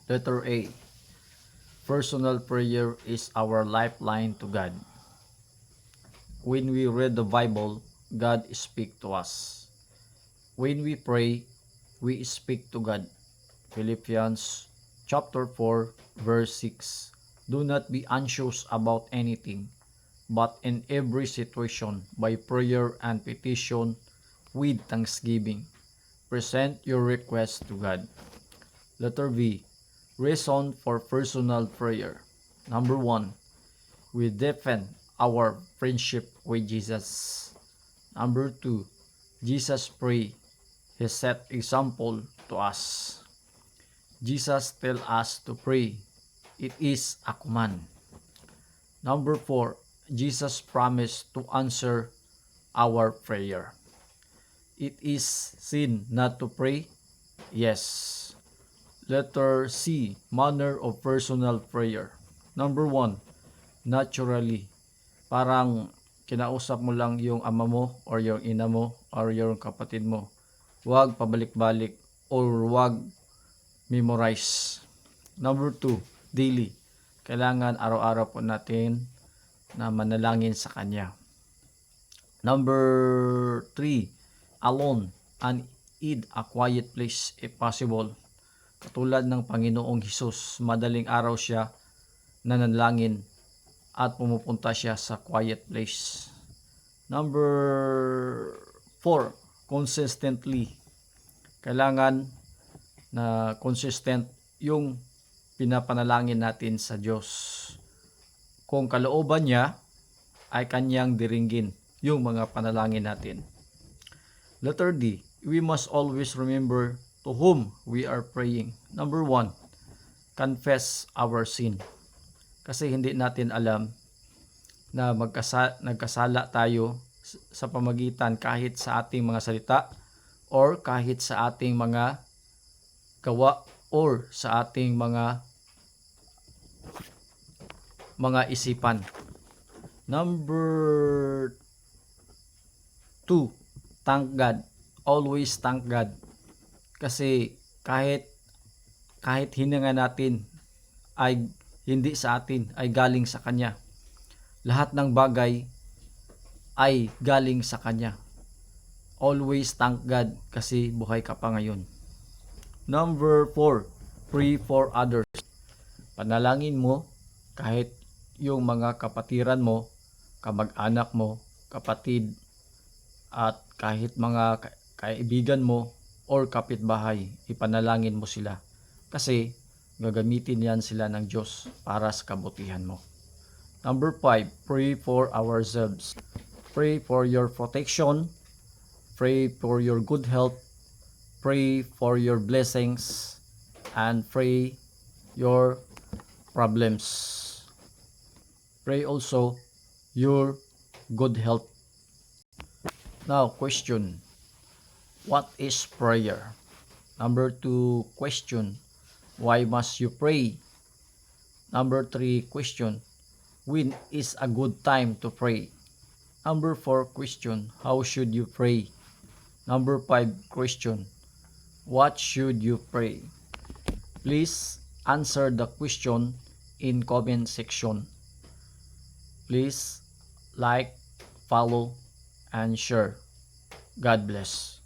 Letter A. Personal prayer is our lifeline to God. When we read the Bible, God speaks to us. When we pray, we speak to God. Philippians chapter 4, verse 6. Do not be anxious about anything, but in every situation, by prayer and petition, with thanksgiving, present your request to God. Letter B. Reason for personal prayer. Number 1. We deepen our friendship with Jesus. Number 2. Jesus pray. He set example to us. Jesus tell us to pray. It is a command. Number 4. Jesus promised to answer our prayer. It is sin not to pray? Yes. Letter C. Manner of personal prayer. Number 1. Naturally. Parang kinausap mo lang yung ama mo or yung ina mo or yung kapatid mo. Huwag pabalik-balik or huwag memorize. Number 2. Daily. Kailangan araw-araw po natin na manalangin sa Kanya. Number 3. Alone and in a quiet place if possible. Katulad ng Panginoong Hesus, madaling araw siya nanalangin at pumupunta siya sa quiet place. Number 4, consistently. Kailangan na consistent yung pinapanalangin natin sa Diyos. Kung kalooban niya, ay kanyang diringgin yung mga panalangin natin. Letter D, we must always remember to whom we are praying. Number 1, confess our sin. Kasi hindi natin alam na nagkasala tayo sa pamagitan kahit sa ating mga salita or kahit sa ating mga gawa or sa ating mga isipan. Number 2, thank God. Always thank God. Kasi kahit hininga natin ay hindi sa atin, ay galing sa Kanya. Lahat ng bagay ay galing sa Kanya. Always thank God kasi buhay ka pa ngayon. Number 4, pray for others. Panalangin mo kahit yung mga kapatiran mo, kamag-anak mo, kapatid, at kahit mga kaibigan mo or kapitbahay, ipanalangin mo sila. Kasi gagamitin yan sila ng Diyos para sa kabutihan mo. Number 5, pray for ourselves. Pray for your protection. Pray for your good health. Pray for your blessings. And pray your problems. Pray also your good health. Now, question. What is prayer? Number 2, question. Why must you pray? Number 3, question. When is a good time to pray? Number 4, question. How should you pray? Number 5, question. What should you pray? Please answer the question in comment section. Please like, follow, and share. God bless.